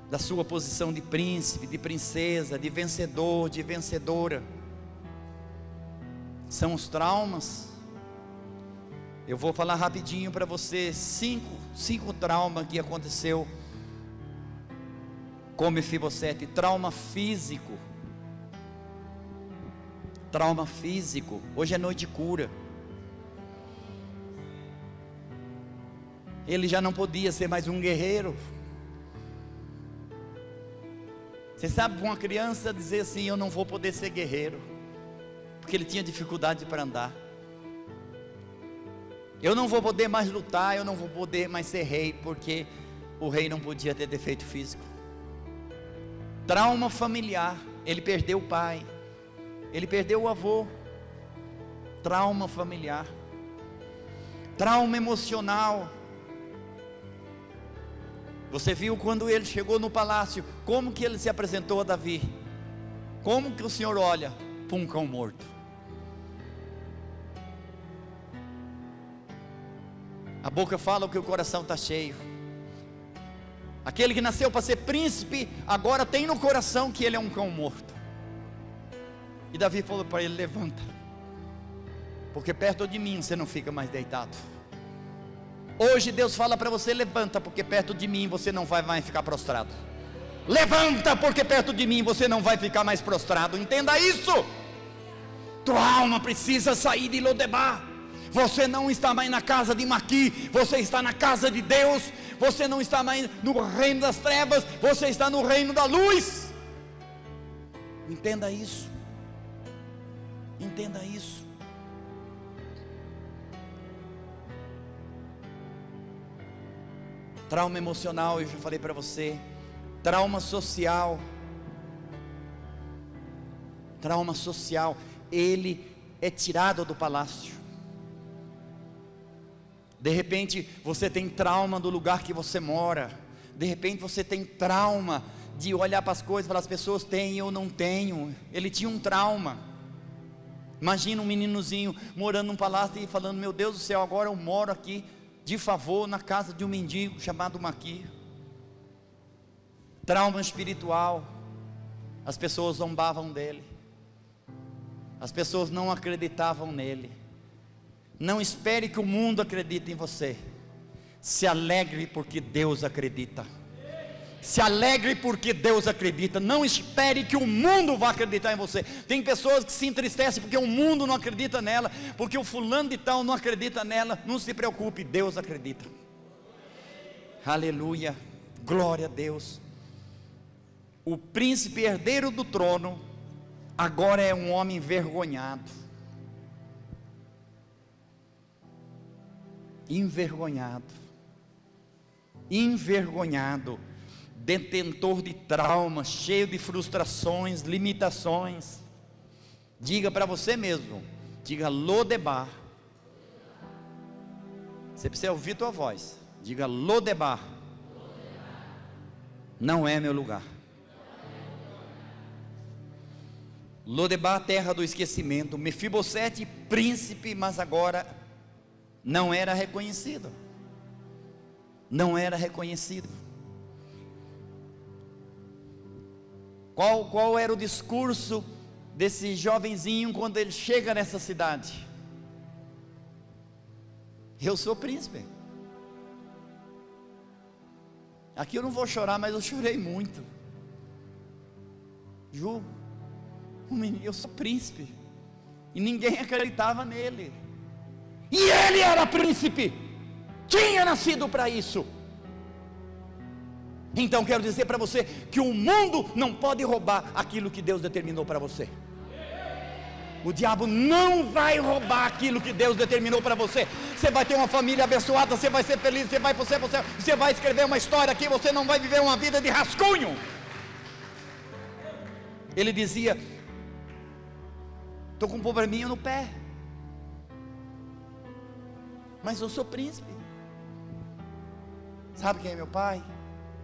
da sua posição de príncipe, de princesa, de vencedor, de vencedora? São os traumas? Eu vou falar rapidinho para você cinco traumas que aconteceu com Mefibosete. Trauma físico. Trauma físico. Hoje é noite de cura. Ele já não podia ser mais um guerreiro. Você sabe, uma criança dizer assim: eu não vou poder ser guerreiro, porque ele tinha dificuldade para andar. Eu não vou poder mais lutar, eu não vou poder mais ser rei, porque o rei não podia ter defeito físico. Trauma familiar. Ele perdeu o pai, ele perdeu o avô. Trauma familiar. Trauma emocional. Você viu quando ele chegou no palácio, como que ele se apresentou a Davi? Como que o Senhor olha para um cão morto? A boca fala o que o coração está cheio. Aquele que nasceu para ser príncipe, agora tem no coração que ele é um cão morto. E Davi falou para ele: levanta, porque perto de mim você não fica mais deitado. Hoje Deus fala para você: levanta, porque perto de mim você não vai mais ficar prostrado. Levanta, porque perto de mim você não vai ficar mais prostrado. Entenda isso. Tua alma precisa sair de Lodebar. Você não está mais na casa de Maqui, você está na casa de Deus. Você não está mais no reino das trevas, você está no reino da luz. Entenda isso. Entenda isso. Trauma emocional, eu já falei para você. Trauma social. Trauma social. Ele é tirado do palácio. De repente você tem trauma do lugar que você mora. De repente você tem trauma de olhar para as coisas e falar: as pessoas têm, eu não tenho. Ele tinha um trauma. Imagina um meninozinho morando num palácio e falando: meu Deus do céu, agora eu moro aqui de favor na casa de um mendigo chamado Maqui. Trauma espiritual. As pessoas zombavam dele. As pessoas não acreditavam nele. Não espere que o mundo acredite em você. Se alegre porque Deus acredita. Se alegre porque Deus acredita. Não espere que o mundo vá acreditar em você. Tem pessoas que se entristecem porque o mundo não acredita nela, porque o fulano de tal não acredita nela. Não se preocupe, Deus acredita. Aleluia, glória a Deus. O príncipe herdeiro do trono agora é um homem envergonhado. Envergonhado, detentor de traumas, cheio de frustrações, limitações. Diga para você mesmo, diga: Lodebar. Você precisa ouvir tua voz. Diga: Lodebar não é meu lugar. Lodebar, terra do esquecimento. Mefibosete, príncipe, mas agora não era reconhecido. Não era reconhecido. Qual era o discurso desse jovenzinho quando ele chega nessa cidade? Eu sou príncipe. Aqui eu não vou chorar, mas eu chorei muito. Ju, eu sou príncipe. E ninguém acreditava nele. E ele era príncipe, tinha nascido para isso. Então quero dizer para você que o mundo não pode roubar aquilo que Deus determinou para você. O diabo não vai roubar aquilo que Deus determinou para você. Você vai ter uma família abençoada, você vai ser feliz, você vai para o céu, você vai escrever uma história aqui, você não vai viver uma vida de rascunho. Ele dizia: estou com um probleminha no pé, mas eu sou príncipe. Sabe quem é meu pai?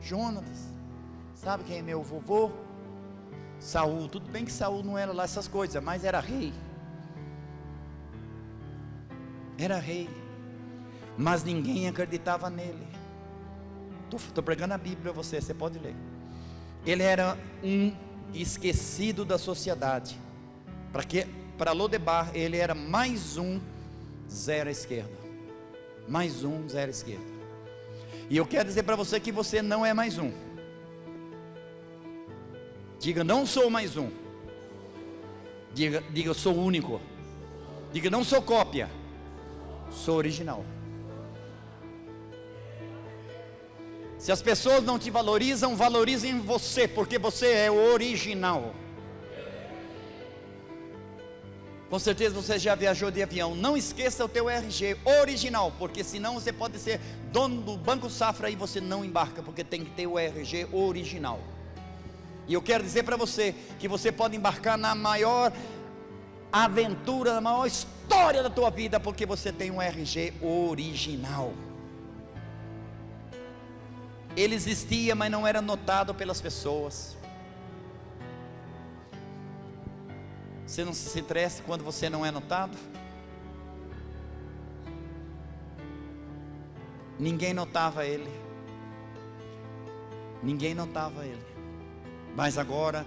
Jonatas. Sabe quem é meu vovô? Saul. Tudo bem que Saul não era lá essas coisas, mas era rei. Era rei. Mas ninguém acreditava nele. Estou pregando a Bíblia a você pode ler. Ele era um esquecido da sociedade. Para Lodebar ele era mais um zero à esquerda. Mais um, zero esquerda. E eu quero dizer para você que você não é mais um. Diga, não sou mais um. Diga, eu sou único. Diga, não sou cópia, sou original. Se as pessoas não te valorizam, valorizem você, porque você é o original. Com certeza você já viajou de avião. Não esqueça o teu RG original, porque senão você pode ser dono do Banco Safra e você não embarca, porque tem que ter o RG original. E eu quero dizer para você que você pode embarcar na maior aventura, na maior história da tua vida, porque você tem um RG original. Ele existia, mas não era notado pelas pessoas. Você não se estressa quando você não é notado? Ninguém notava ele. Ninguém notava ele. Mas agora,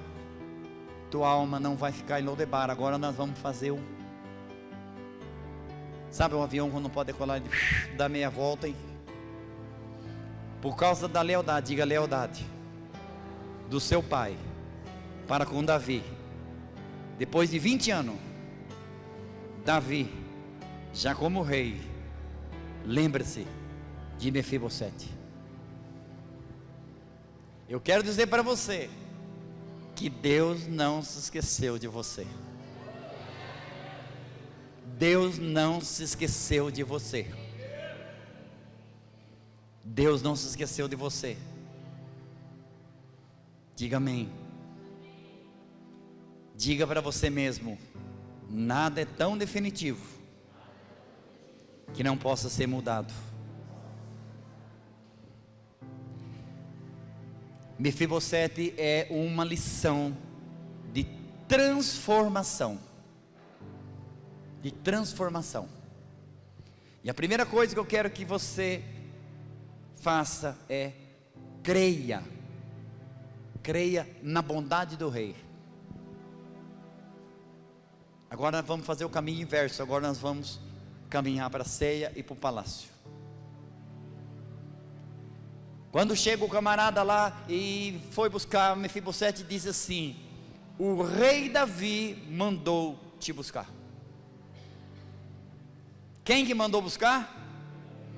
tua alma não vai ficar em Lodebar. Agora nós vamos fazer sabe um avião quando não pode decolar, ele dá meia volta e... Por causa da lealdade, diga lealdade, do seu pai para com Davi. Depois de 20 anos, Davi, já como rei, lembre-se de Mefibosete. Eu quero dizer para você que Deus não se esqueceu de você. Deus não se esqueceu de você. Deus não se esqueceu de você. Diga amém. Diga para você mesmo: nada é tão definitivo que não possa ser mudado. Mefibosete é uma lição de transformação. De transformação. E a primeira coisa que eu quero que você faça é creia. Creia na bondade do rei. Agora nós vamos fazer o caminho inverso. Agora nós vamos caminhar para a ceia e para o palácio. Quando chega o camarada lá e foi buscar Mefibosete, diz assim: o rei Davi mandou te buscar. Quem que mandou buscar?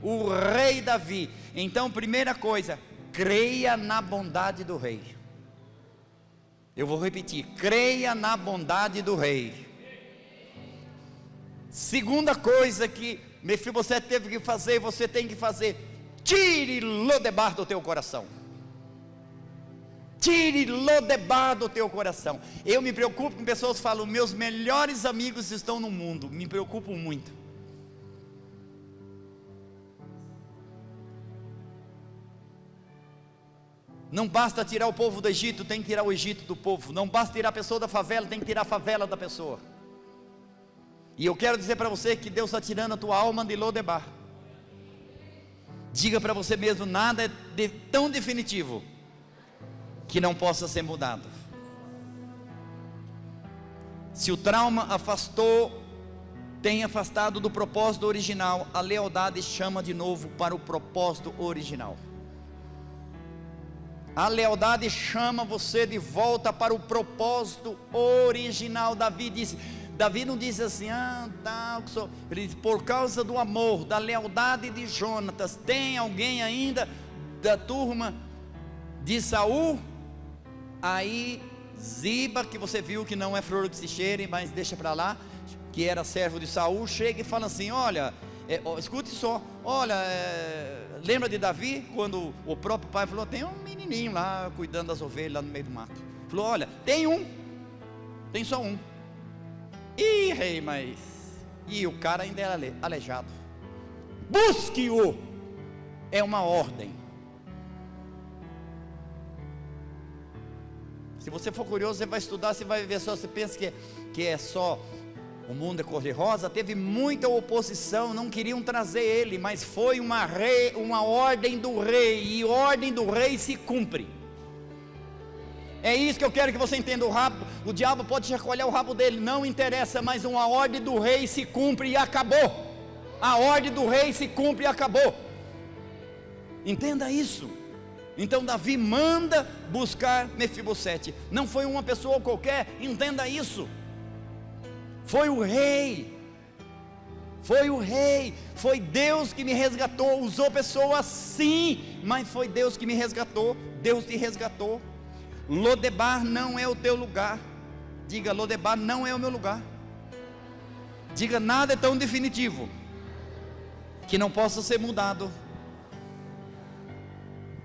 O rei Davi. Então, primeira coisa, creia na bondade do rei. Eu vou repetir: creia na bondade do rei. Segunda coisa que Mefibosete teve que fazer, você tem que fazer: tire Lodebar do teu coração. Tire Lodebar do teu coração. Eu me preocupo com pessoas que falam: meus melhores amigos estão no mundo. Me preocupo muito. Não basta tirar o povo do Egito, tem que tirar o Egito do povo. Não basta tirar a pessoa da favela, tem que tirar a favela da pessoa. E eu quero dizer para você que Deus está tirando a tua alma de Lodebar. Diga para você mesmo: nada é tão definitivo que não possa ser mudado. Se o trauma afastou, tem afastado do propósito original, a lealdade chama de novo para o propósito original. A lealdade chama você de volta para o propósito original. Davi não diz assim: ele diz, por causa do amor, da lealdade de Jonatas, tem alguém ainda da turma de Saul? Aí Ziba, que você viu que não é flor que se cheire, mas deixa para lá, que era servo de Saul, chega e fala assim: olha, escute só, olha, lembra de Davi, quando o próprio pai falou: tem um menininho lá, cuidando das ovelhas lá no meio do mato. Falou: olha, tem só um. Ih, rei, mas... E o cara ainda era aleijado. Busque-o. É uma ordem. Se você for curioso, você vai estudar, você vai ver só, você pensa que é só... O mundo é cor-de-rosa. Teve muita oposição, não queriam trazer ele, mas foi uma ordem do rei, e ordem do rei se cumpre. É isso que eu quero que você entenda. O diabo pode chacoalhar o rabo dele, não interessa, mas uma ordem do rei se cumpre e acabou. A ordem do rei se cumpre e acabou. Entenda isso. Então Davi manda buscar Mefibosete. Não foi uma pessoa qualquer, entenda isso. Foi o rei. Foi o rei. Foi Deus que me resgatou. Usou pessoas sim, mas foi Deus que me resgatou. Deus te resgatou. Lodebar não é o teu lugar. Diga, Lodebar não é o meu lugar. Diga, nada é tão definitivo que não possa ser mudado.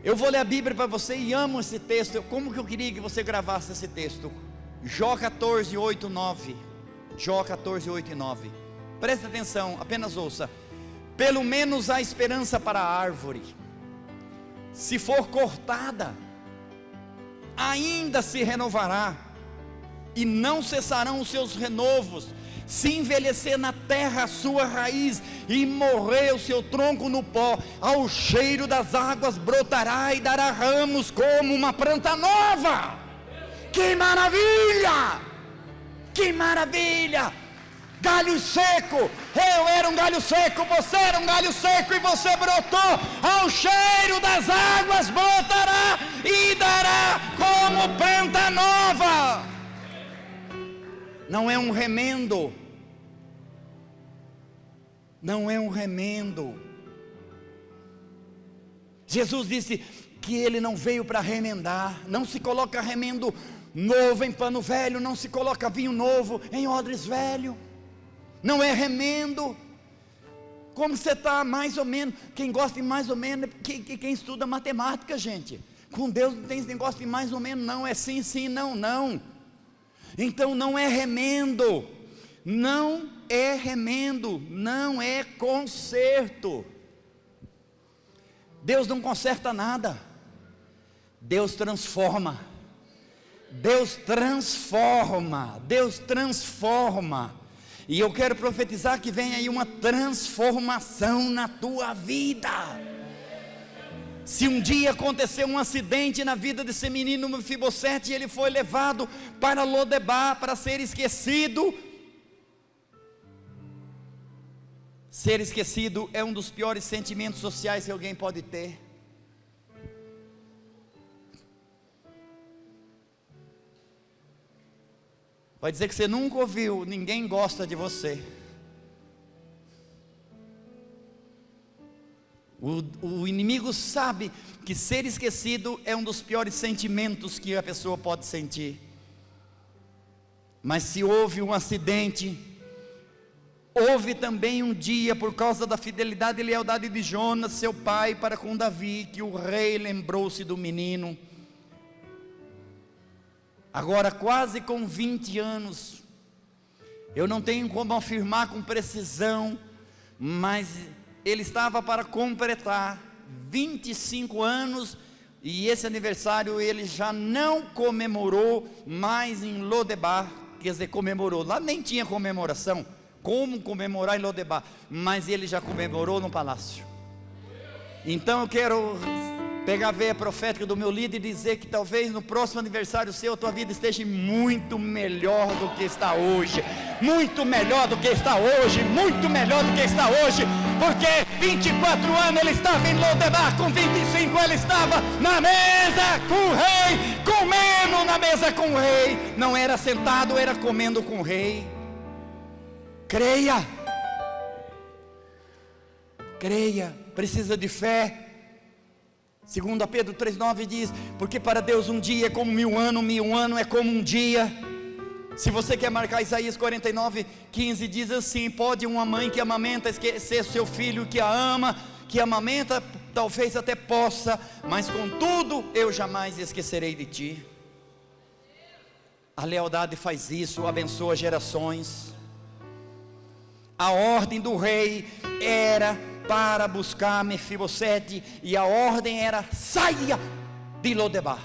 Eu vou ler a Bíblia para você e amo esse texto. Como que eu queria que você gravasse esse texto? Jó 14, 8, 9. Jó 14, 8 e 9. Presta atenção, apenas ouça. Pelo menos há esperança para a árvore. Se for cortada, ainda se renovará, e não cessarão os seus renovos. Se envelhecer na terra a sua raiz, e morrer o seu tronco no pó, ao cheiro das águas brotará e dará ramos como uma planta nova. Que maravilha! Que maravilha! Galho seco, eu era um galho seco, você era um galho seco, e você brotou, ao cheiro das águas brotará e dará como planta nova. Não é um remendo, não é um remendo. Jesus disse que ele não veio para remendar. Não se coloca remendo novo em pano velho, não se coloca vinho novo em odres velho. Não é remendo. Como você está, mais ou menos. Quem gosta de mais ou menos é quem estuda matemática, gente. Com Deus não tem esse negócio de mais ou menos, não. É sim, sim, não, não. Então não é remendo. Não é remendo. Não é conserto. Deus não conserta nada. Deus transforma. Deus transforma. Deus transforma. E eu quero profetizar que vem aí uma transformação na tua vida. Se um dia aconteceu um acidente na vida desse menino Mefibosete, e ele foi levado para Lodebar para ser esquecido. Ser esquecido é um dos piores sentimentos sociais que alguém pode ter. Vai dizer que você nunca ouviu, ninguém gosta de você. O inimigo sabe que ser esquecido é um dos piores sentimentos que a pessoa pode sentir. Mas se houve um acidente, houve também um dia, por causa da fidelidade e lealdade de Jonas, seu pai, para com Davi, que o rei lembrou-se do menino. Agora quase com 20 anos, eu não tenho como afirmar com precisão, mas ele estava para completar 25 anos, e esse aniversário ele já não comemorou mais em Lodebar. Quer dizer, comemorou, lá nem tinha comemoração, como comemorar em Lodebar, mas ele já comemorou no palácio. Então eu quero pegar a veia profética do meu líder e dizer que talvez no próximo aniversário seu, a tua vida esteja muito melhor do que está hoje. Muito melhor do que está hoje. Muito melhor do que está hoje. Porque 24 anos ele estava em Lodebar, com 25 ele estava na mesa com o rei, comendo na mesa com o rei. Não era sentado, era comendo com o rei. Creia. Creia. Precisa de fé. 2 Pedro 3,9 diz: porque para Deus um dia é como 1000 anos, 1000 anos é como um dia. Se você quer marcar, Isaías 49:15 diz assim: pode uma mãe que amamenta esquecer seu filho que a ama, que amamenta? Talvez até possa, mas contudo eu jamais esquecerei de ti. A lealdade faz isso, abençoa gerações. A ordem do rei era para buscar Mefibosete, e a ordem era: saia de Lodebar.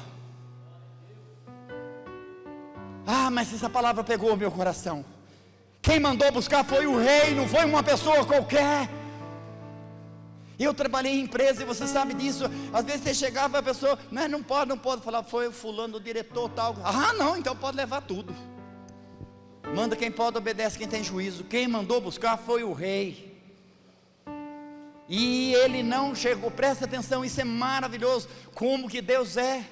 Ah, mas essa palavra pegou o meu coração. Quem mandou buscar foi o rei, não foi uma pessoa qualquer. Eu trabalhei em empresa e você sabe disso. Às vezes você chegava, a pessoa: não pode falar, foi o fulano, o diretor tal. Ah não, então pode levar tudo. Manda quem pode, obedece quem tem juízo. Quem mandou buscar foi o rei. E ele não chegou, presta atenção, isso é maravilhoso, como que Deus é.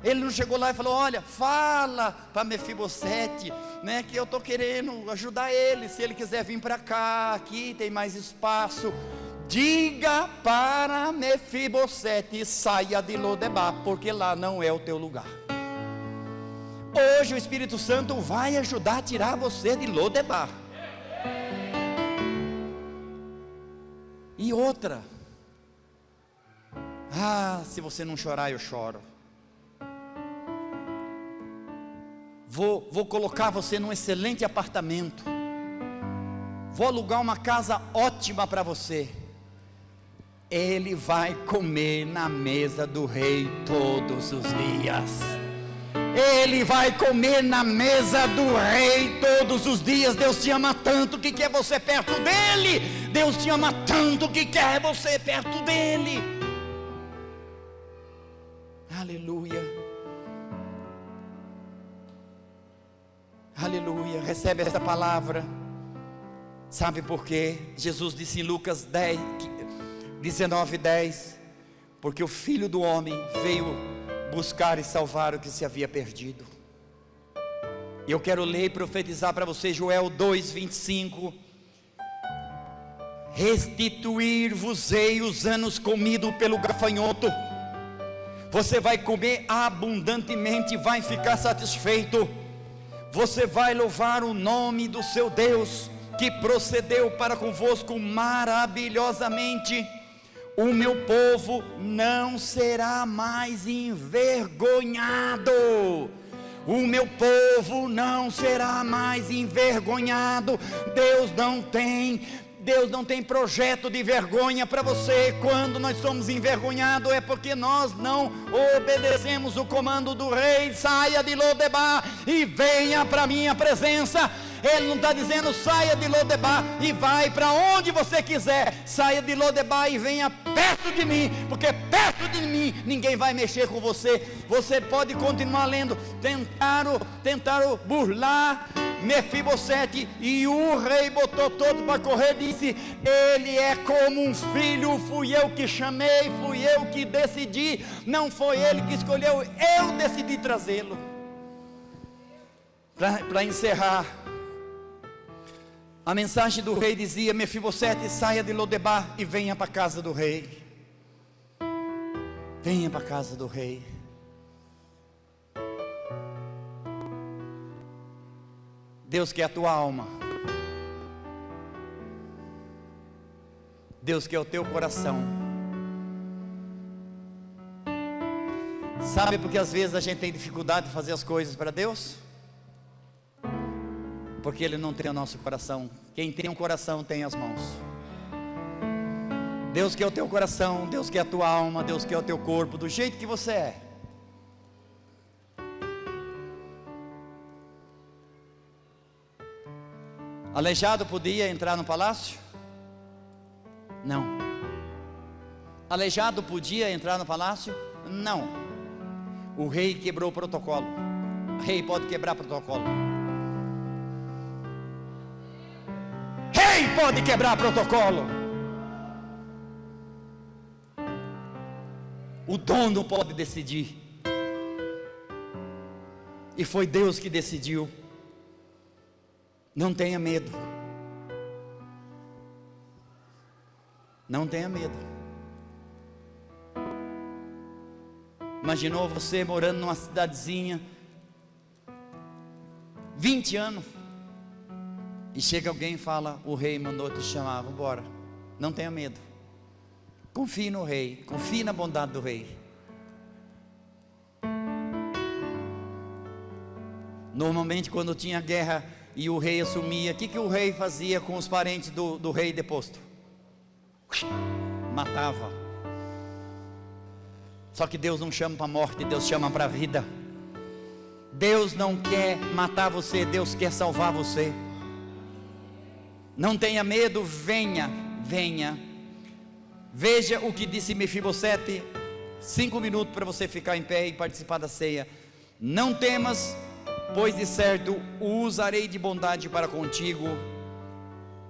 Ele não chegou lá e falou: olha, fala para Mefibosete, né, que eu estou querendo ajudar ele, se ele quiser vir para cá, aqui tem mais espaço. Diga para Mefibosete, saia de Lodebar, porque lá não é o teu lugar. Hoje o Espírito Santo vai ajudar a tirar você de Lodebar. E outra, se você não chorar, eu choro. Vou colocar você num excelente apartamento, vou alugar uma casa ótima para você. Ele vai comer na mesa do rei todos os dias. Ele vai comer na mesa do rei todos os dias. Deus te ama tanto que quer você perto dele. Deus te ama tanto que quer você perto dele. Aleluia. Aleluia. Recebe esta palavra. Sabe por quê? Jesus disse em Lucas 19:10: porque o Filho do Homem veio buscar e salvar o que se havia perdido. Eu quero ler e profetizar para você Joel 2:25: restituir-vos-ei os anos comidos pelo gafanhoto. Você vai comer abundantemente, vai ficar satisfeito. Você vai louvar o nome do seu Deus, que procedeu para convosco maravilhosamente. O meu povo não será mais envergonhado. O meu povo não será mais envergonhado. Deus não tem projeto de vergonha para você. Quando nós somos envergonhados é porque nós não obedecemos o comando do rei. Saia de Lodebar e venha para a minha presença. Ele não está dizendo saia de Lodebar e vai para onde você quiser. Saia de Lodebar e venha perto de mim, porque perto de mim ninguém vai mexer com você. Você pode continuar lendo. Tentaram burlar Mefibosete, e o rei botou todos para correr. Disse: ele é como um filho, fui eu que chamei, fui eu que decidi, não foi ele que escolheu, eu decidi trazê-lo. Para encerrar, a mensagem do rei dizia: Mefibosete, saia de Lodebar e venha para a casa do rei. Venha para a casa do rei. Deus quer a tua alma. Deus quer o teu coração. Sabe por que às vezes a gente tem dificuldade de fazer as coisas para Deus? Porque Ele não tem o nosso coração. Quem tem um coração tem as mãos. Deus quer o teu coração, Deus quer a tua alma, Deus quer o teu corpo, do jeito que você é. Aleijado podia entrar no palácio? Não. Aleijado podia entrar no palácio? Não. O rei quebrou o protocolo. O rei pode quebrar protocolo. Rei pode quebrar protocolo. O dono pode decidir. E foi Deus que decidiu. Não tenha medo. Não tenha medo. Imaginou você morando numa cidadezinha, 20 anos, e chega alguém e fala: o rei mandou te chamar, vamos embora. Não tenha medo. Confie no rei, confie na bondade do rei. Normalmente quando tinha guerra e o rei assumia, o que o rei fazia com os parentes do rei deposto? Matava. Só que Deus não chama para a morte, Deus chama para a vida. Deus não quer matar você, Deus quer salvar você. Não tenha medo, venha, venha. Veja o que disse Mefibosete. 5 minutos para você ficar em pé e participar da ceia. Não temas, pois de certo o usarei de bondade para contigo,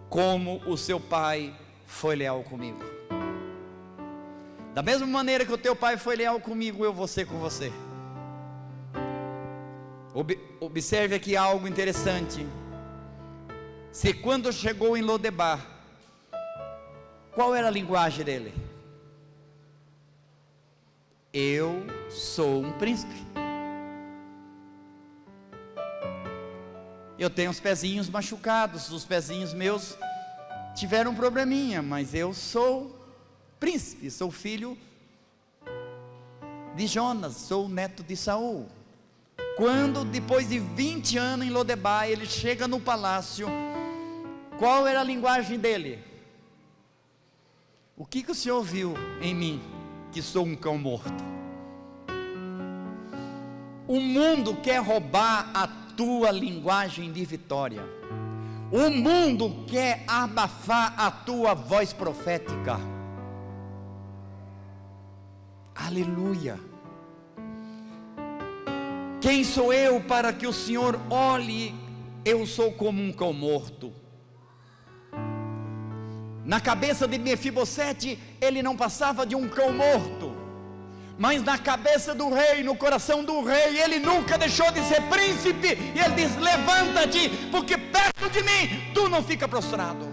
como o seu pai foi leal comigo. Da mesma maneira que o teu pai foi leal comigo, eu vou ser com você. Observe aqui algo interessante. Se quando chegou em Lodebar, qual era a linguagem dele? Eu sou um príncipe. Eu tenho os pezinhos machucados, os pezinhos meus tiveram um probleminha, mas eu sou príncipe, sou filho de Jonas, sou neto de Saul. Quando depois de 20 anos em Lodebar, ele chega no palácio, qual era a linguagem dele? O que o Senhor viu em mim, que sou um cão morto? O mundo quer roubar a tua linguagem de vitória. O mundo quer abafar a tua voz profética. Aleluia. Quem sou eu para que o Senhor olhe? Eu sou como um cão morto. Na cabeça de Mefibosete, ele não passava de um cão morto, mas na cabeça do rei, no coração do rei, ele nunca deixou de ser príncipe. E ele diz: levanta-te, porque perto de mim tu não fica prostrado,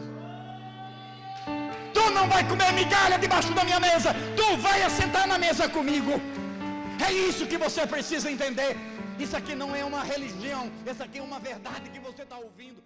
tu não vai comer migalha debaixo da minha mesa, tu vai assentar na mesa comigo. É isso que você precisa entender. Isso aqui não é uma religião, isso aqui é uma verdade que você está ouvindo.